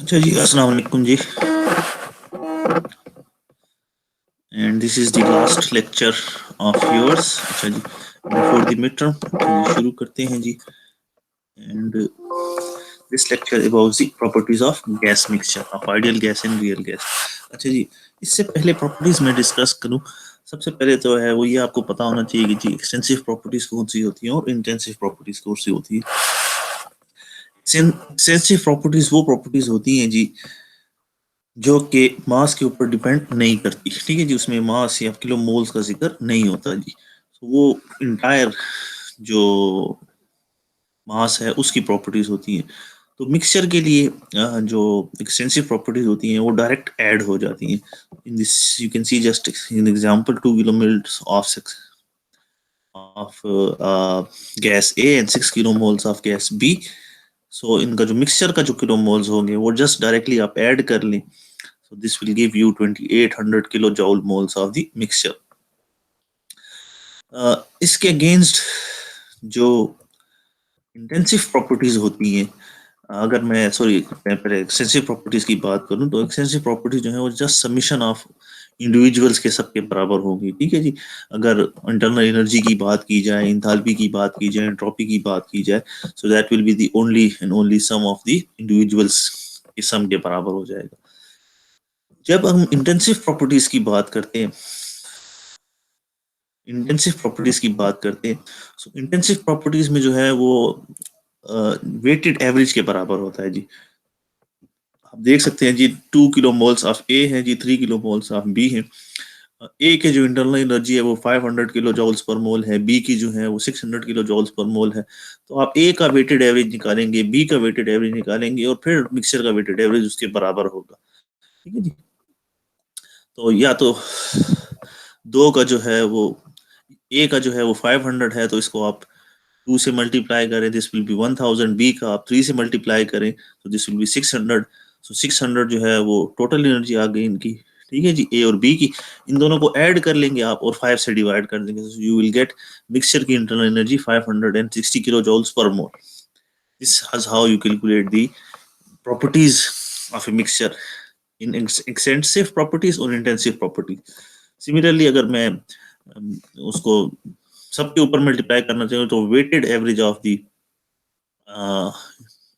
अच्छा जी, अस्सलाम वालेकुम जी। And this is the last lecture of yours. अच्छा जी, बिफोर द मिड टर्म। अच्छा जी, शुरू करते हैं जी। And this lecture about the properties of gas mixture of ideal gas and real gas. अच्छा जी, इससे पहले प्रॉपर्टीज में डिस्कस करूं, सबसे पहले तो है वो ये आपको पता होना चाहिए कि जी एक्सटेंसिव प्रॉपर्टीज कौन सी होती हैं और इंटेंसिव प्रॉपर्टीज कौन सी होती है। एक्सटेंसिव प्रॉपर्टीज वो प्रॉपर्टीज होती हैं जी जो कि मास के ऊपर डिपेंड नहीं करती। ठीक है जी, उसमें मास या किलो मोल्स का जिक्र नहीं होता जी। तो वो इंटायर जो मास है उसकी प्रॉपर्टीज होती हैं। तो मिक्सचर के लिए जो एक्सटेंसिव प्रॉपर्टीज होती हैं वो डायरेक्ट ऐड हो जाती हैं। In this you can see just in example 2 kilomoles of gas A and 6 kilomoles of gas B. So इनका जो मिक्सचर का जो किलो मोल्स होंगे वो जस्ट डायरेक्टली आप ऐड कर लें। So this will give you 2800 kilojoule moles of the mixture. इसके अगेंस्ट जो इंटेंसिव प्रॉपर्टीज होती हैं, अगर मैं पहले एक्सटेंसिव प्रॉपर्टीज की बात करूं तो एक्सटेंसिव प्रॉपर्टीज जो है वो जस्ट समीशन ऑफ इंडिविजुअल्स के सबके बराबर होगी। ठीक है जी, अगर इंटरनल एनर्जी की बात की जाए, इंथैल्पी की बात की जाए, एंट्रोपी की बात की जाए, so that will be the only and only sum of the individuals की सम के बराबर हो जाएगा। जब हम इंटेंसिव प्रॉपर्टीज की बात करते हैं, सो इंटेंसिव प्रॉपर्टीज में जो है वो वेटेड एवरेज के बराबर होता है जी। आप देख सकते हैं जी, 2 किलो मोल्स ऑफ ए है जी, 3 किलो मोल्स ऑफ बी है। ए के जो इंटरनल एनर्जी है वो 500 किलो जॉल्स पर मोल है, बी की जो है वो 600 किलो जॉल्स पर मोल है। तो आप ए का वेटेड एवरेज निकालेंगे, बी का वेटेड एवरेज निकालेंगे और फिर मिक्सचर का वेटेड एवरेज उसके बराबर होगा। ठीक है जी, तो या तो दो का जो है वो ए का जो है वो 500 है तो इसको आप 2 से मल्टीप्लाई करें, दिस विल बी 1000। बी का आप 3 से मल्टीप्लाई करें तो दिस विल बी 600। सो 600 जो है वो टोटल एनर्जी आ गई इनकी। ठीक है जी, ए और बी की, इन दोनों को ऐड कर लेंगे आप और 5 से डिवाइड कर देंगे, so you will get mixture की internal energy 560 kilo joules per mole. This is how you calculate the properties of a mixture in extensive properties और इंटेंसिव प्रॉपर्टीज। सिमिलरली अगर मैं उसको सबके ऊपर मल्टीप्लाई करना चाहिए तो weighted average of the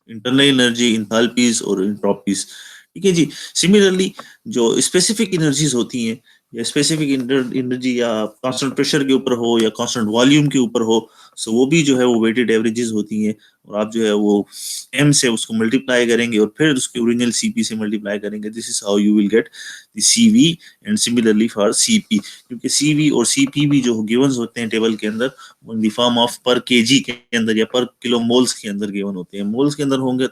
internal energy, enthalpies और एंट्रोपीज। ठीक है जी, सिमिलरली जो स्पेसिफिक एनर्जीज होती हैं या स्पेसिफिक एनर्जी या कांस्टेंट प्रेशर के ऊपर हो या कांस्टेंट वॉल्यूम के ऊपर हो, सो वो भी जो है वो वेटेड एवरेजेस होती हैं। और आप जो है वो m से उसको मल्टीप्लाई करेंगे और फिर उसके ओरिजिनल cp से मल्टीप्लाई करेंगे। This is how you will get the cv and similarly for cp, क्योंकि cv और cp भी जो गिवंस होते हैं टेबल के अंदर इन द फॉर्म ऑफ पर केजी के अंदर या पर किलो मोल्स के अंदर गिवन होते हैं। मोल्स के अंदर होंगे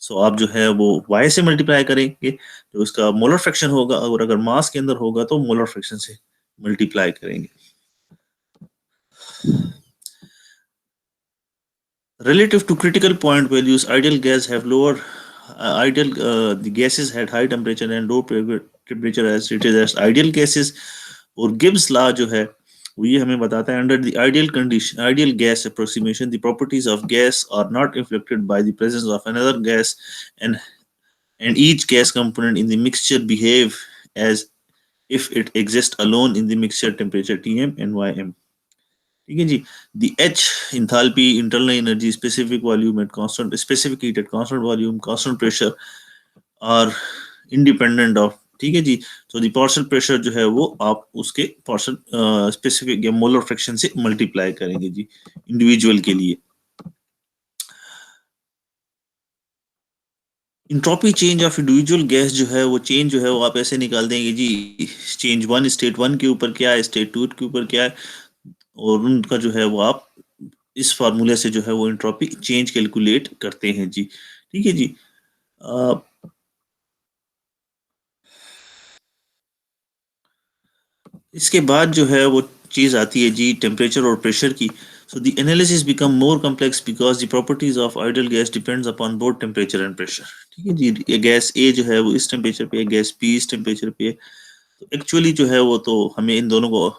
सो आप जो है वो y से मल्टीप्लाई करेंगे जो उसका मोलर फ्रैक्शन होगा, और अगर मास के अंदर होगा तो मोलर फ्रैक्शन से मल्टीप्लाई करेंगे। Relative to critical point values, ideal gas have lower ideal the gases had high temperature and low temperature as treated as ideal gases। और गिब्स लॉ जो है वो ये हमें बताता है, under the ideal gas approximation the properties of gas are not inflected by the presence of another gas and each gas component in the mixture behave as if it exists alone in the mixture temperature Tm and Ym। ठीक है जी, the H enthalpy, internal energy, specific volume at constant specific heat at constant volume, constant pressure are independent of। ठीक है जी, तो दी partial pressure जो है वो आप उसके पार्शियल स्पेसिफिक या मोलर फ्रैक्शन से मल्टीप्लाई करेंगे जी इंडिविजुअल के लिए। Entropy change of individual gas जो है वो चेंज जो है वो आप ऐसे निकाल देंगे जी, चेंज वन स्टेट वन के ऊपर क्या है, स्टेट टू के ऊपर क्या है, और उनका जो है वो आप इस फार्मूले से जो है वो इंट्रोपी चेंज कैलकुलेट करते हैं जी। ठीक है जी, इसके बाद जो है वो चीज आती है जी टेम्परेचर और प्रेशर की। So the analysis become more complex because the properties of ideal gas depends upon both temperature and pressure. ठीक है जी, ये गैस ए जो है वो इस टेम्परेचर पे है, गैस बी इस टेम्परेचर पे है। तो एक्चुअली जो है वो तो हमें इन दोनों को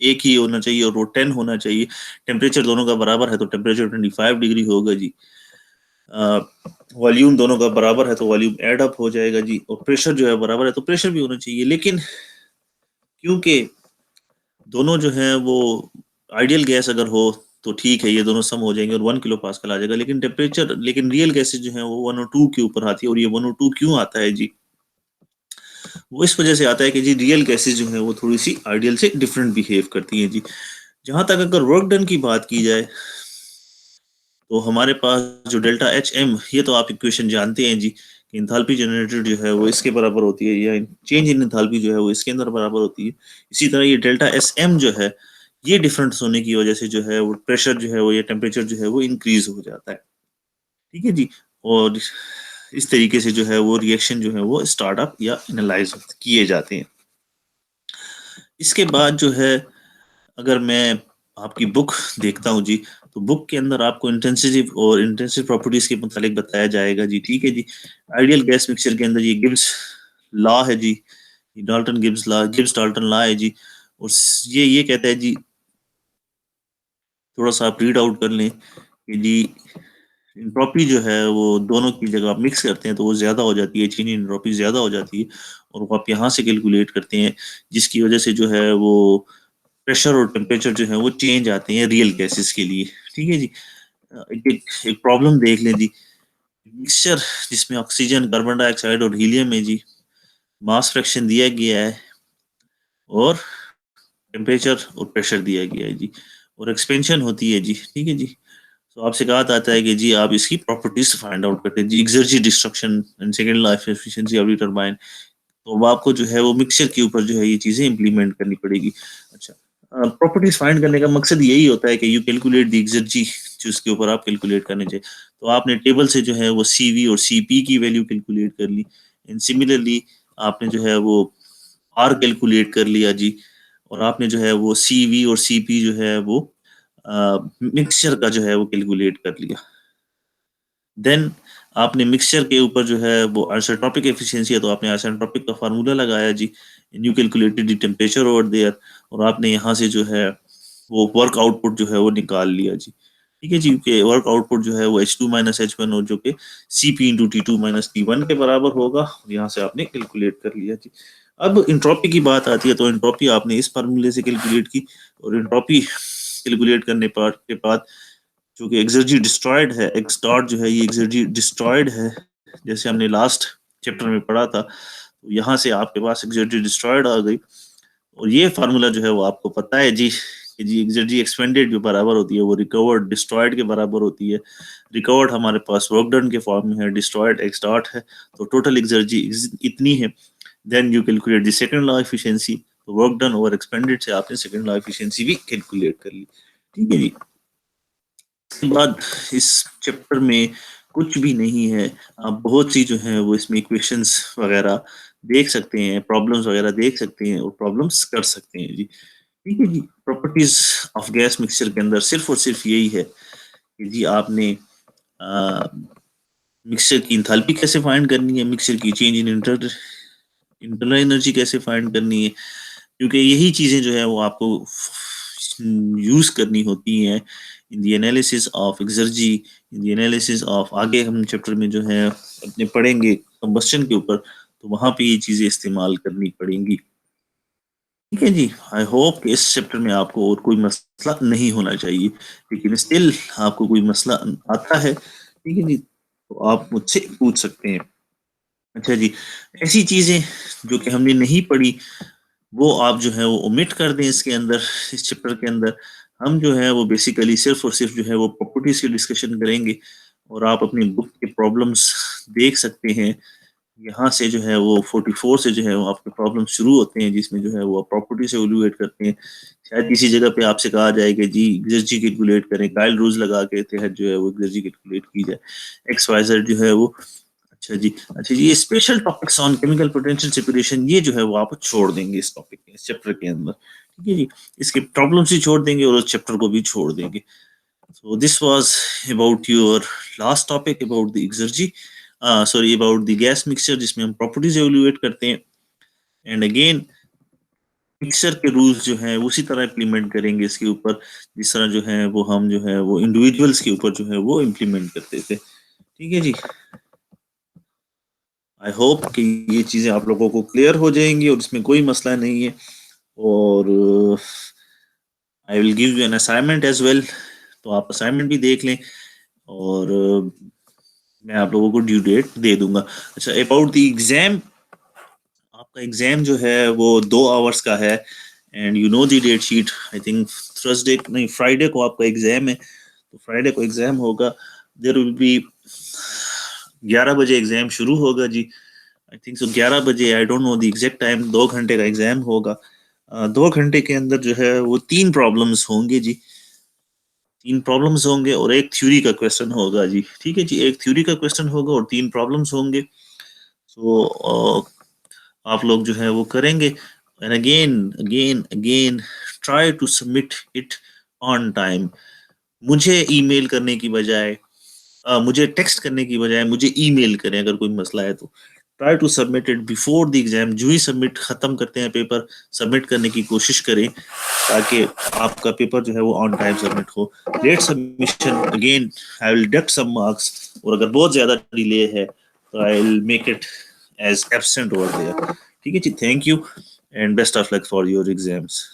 एक ही होना चाहिए और वो 10 होना चाहिए। टेम्परेचर दोनों का बराबर है तो टेम्परेचर 25 डिग्री होगा जी। वॉल्यूम दोनों का बराबर है तो वॉल्यूम एड अप हो जाएगा जी, और प्रेशर जो है बराबर है तो प्रेशर भी होना चाहिए। लेकिन क्योंकि दोनों जो है वो आइडियल गैस अगर हो तो ठीक है, ये दोनों सम हो जाएंगे और 1 kPa आ जाएगा। लेकिन रियल गैसेज जो है वो 1 और 2 के ऊपर आती है। और ये 1 और 2 क्यों आता है जी? वो इस वजह से आता है कि जी रियल गैसेज जो है वो थोड़ी सी आइडियल से डिफरेंट बिहेव करती हैं जी। जहां तक अगर वर्क डन की बात की जाए तो हमारे पास जो डेल्टा एच एम, ये तो आप इक्वेशन जानते हैं जी कि इंथाल्पी जनरेटेड जो है वो इसके बराबर होती है, या चेंज इन इंथाल्पी जो है वो इसके अंदर बराबर होती है। इसी तरह ये डेल्टा एस एम जो है, ये डिफरेंस होने की वजह से जो है वो प्रेशर जो है वो, या टेम्परेचर जो है वो इंक्रीज हो जाता है। ठीक है जी। और इस तरीके से जो है वो रिएक्शन जो है वो स्टार्टअप या एनालाइज किए जाते हैं। इसके बाद जो है, अगर मैं आपकी बुक देखता हूँ जी, तो बुक के अंदर आपको इंटेंसिव प्रॉपर्टीज के मुतालिक बताया जाएगा जी। ठीक है जी। आइडियल गैस मिक्सचर के अंदर ये गिब्स लॉ है जी, गिब्स डाल्टन लॉ है जी। और ये कहता है जी, थोड़ा सा आप रीड आउट कर लें कि जी इंट्रोपी जो है वो दोनों की जगह आप मिक्स करते हैं तो वो ज्यादा हो जाती है, चीनी इंट्रोपी ज्यादा हो जाती है, और वो आप यहाँ से कैलकुलेट करते हैं, जिसकी वजह से जो है वो प्रेशर और टेम्परेचर जो है वो चेंज आते हैं रियल गैसेस के लिए। ठीक है जी। एक प्रॉब्लम देख लें जी। मिक्सचर जिसमें ऑक्सीजन, कार्बन डाइऑक्साइड और हीलियम है जी, मास फ्रैक्शन दिया गया है और टेम्परेचर और प्रेशर दिया गया है जी, और एक्सपेंशन होती है जी। ठीक है जी। तो आपसे कहा जाता है कि जी आप इसकी प्रॉपर्टीज फाइंड आउट करते हैं जी, exergy, destruction and second law efficiency of the turbine. तो वो आपको जो है वो मिक्सचर के ऊपर जो है ये चीजें इंप्लीमेंट करनी पड़ेगी। अच्छा, प्रॉपर्टीज फाइंड करने का मकसद यही होता है कि यू कैलकुलेट द एक्सर्जी जो उसके ऊपर आप कैलकुलेट करने चाहिए। तो आपने टेबल से जो है वो सीवी और सीपी की वैल्यू कैलकुलेट कर ली, एंड सिमिलरली आपने जो है वो आर कैलकुलेट कर लिया जी, और आपने जो है वो सीवी और सीपी जो है वो मिक्सचर का जो है वो कैलकुलेट कर लिया। देन आपने मिक्सचर के ऊपर जो है वो आइसोट्रोपिक एफिशिएंसी है तो आपने आइसोट्रोपिक का फार्मूला लगाया जी, you calculated the temperature over there, और आपने यहाँ से जो है वो वर्क आउटपुट जो है वो निकाल लिया जी। ठीक है जी, कि वर्क आउटपुट जो है वो H2 - H1 और जो कि Cp × T2 - T1 के बराबर होगा, और यहाँ से आपने कैलकुलेट कर लिया जी। अब इंट्रोपी की बात आती है तो इंट्रोपी आपने इस फार्मूले से कैलकुलेट की, और इंट्रोपी कैलकुलेट करने के बाद जो कि एक्सर्जी डिस्ट्रॉयड है, एक्स डॉट जो है ये एक्सर्जी डिस्ट्रॉयड है, जैसे हमने लास्ट चैप्टर में पढ़ा था। तो यहाँ से आपके पास एक्सर्जी डिस्ट्रॉयड आ गई, और ये फार्मूला जो है वो आपको पता है जी कि जी एक्सर्जी एक्सपेंडेड जो बराबर होती है वो रिकवर्ड डिस्ट्रॉयड के बराबर होती है। रिकवर्ड हमारे पास वर्क डन के फॉर्म में है, डिस्ट्रॉयड एक्स डॉट है, तो टोटल एक्सर्जी इतनी है। Then you calculate the second law efficiency, तो वर्क डन ओवर एक्सपेंडेड से आपने सेकंड लॉ एफिशिएंसी भी कैलकुलेट कर ली। ठीक है जी। इसके बाद इस चैप्टर में कुछ भी नहीं है, आप बहुत सी जो है वो इसमें इक्वेशंस वगैरह देख सकते हैं, प्रॉब्लम्स वगैरह देख सकते हैं और प्रॉब्लम्स कर सकते हैं जी। ठीक है जी। प्रॉपर्टीज ऑफ गैस मिक्सचर के अंदर सिर्फ और सिर्फ यही है कि जी आपने मिक्सचर की इंथैल्पी कैसे फाइंड करनी है, मिक्सचर की चेंज इन इंटरनल एनर्जी कैसे फाइंड करनी है, क्योंकि यही चीजें जो है वो आपको यूज करनी होती हैं in the analysis of exergy, in the analysis of, आगे हम चैप्टर में जो है अपने पढ़ेंगे कंबस्शन के ऊपर, तो वहां पे ये चीजें इस्तेमाल करनी पड़ेंगी। ठीक है जी। आई होप कि इस चैप्टर में आपको और कोई मसला नहीं होना चाहिए, लेकिन स्टिल आपको कोई मसला आता है, ठीक है जी, तो आप मुझसे पूछ सकते हैं। अच्छा जी, ऐसी चीजें जो कि हमने नहीं पढ़ी वो आप जो है वो ओमिट कर दें इसके अंदर, इस चैप्टर के अंदर। हम जो है वो बेसिकली सिर्फ और सिर्फ जो है वो प्रॉपर्टीज की डिस्कशन करेंगे, और आप अपनी बुक के प्रॉब्लम्स देख सकते हैं। यहाँ से जो है वो 44 से जो है वो आपके प्रॉब्लम शुरू होते हैं, जिसमें जो है वो प्रॉपर्टी से एवेलुएट करते हैं। शायद किसी जगह पे आपसे कहा जाए कि जी एग्जर्जी कैलकुलेट करें, काइल रूल्स लगा के तहत जो है वो एग्जर्जी कैलकुलेट की जाए, एक्स वाई जेड जो है वो। अच्छा जी, ये special topics on chemical potential separation ये जो है वो आप छोड़ देंगे इस टॉपिक के, इस चैप्टर के अंदर। ठीक है जी। इसके प्रॉब्लम्स ही छोड़ देंगे और उस चैप्टर को भी छोड़ देंगे। So this was about your last topic about the exergy, sorry about the gas mixture जिसमें हम properties evaluate करते हैं, and again मिक्सर के रूल्स जो हैं उसी तरह इम्प्लीमेंट करेंगे इसके ऊपर, जिस तरह जो है वो हम जो है वो इंडिविजुअल्स के ऊपर जो है वो इम्प्लीमेंट करते थे। ठीक है जी। आई होप कि ये चीजें आप लोगों को क्लियर हो जाएंगी और इसमें कोई मसला नहीं है। और I will give you an assignment as well, तो आप असाइनमेंट भी देख लें और मैं आप लोगों को ड्यू डेट दे दूंगा। अच्छा, अबाउट द एग्जाम, आपका एग्जाम जो है वो 2 आवर्स का है and you know the date sheet. I think Thursday नहीं, फ्राइडे को आपका एग्जाम है, तो फ्राइडे को एग्जाम होगा। देर विल बी 11 बजे एग्जाम शुरू होगा जी। आई थिंक सो 11 बजे, I don't know the exact time. 2 घंटे का एग्जाम होगा। 2 घंटे के अंदर जो है वो 3 प्रॉब्लम्स होंगे जी। 3 प्रॉब्लम्स होंगे और एक थ्योरी का क्वेश्चन होगा जी। ठीक है जी, एक थ्योरी का क्वेश्चन होगा और 3 प्रॉब्लम्स होंगे। सो आप लोग जो है वो करेंगे and again again again try to submit it on time. मुझे ईमेल करने की बजाय, मुझे टेक्स्ट करने की बजाय मुझे ईमेल करें अगर कोई मसला है तो। Try to submit it before the exam. जो ही सबमिट खत्म करते हैं पेपर, सबमिट करने की कोशिश करें ताकि आपका पेपर जो है वो ऑन टाइम सबमिट हो। Late submission again I will deduct some marks, और अगर बहुत ज्यादा डिले है तो I will make it as absent over there. ठीक है जी, thank you and best of luck for your exams.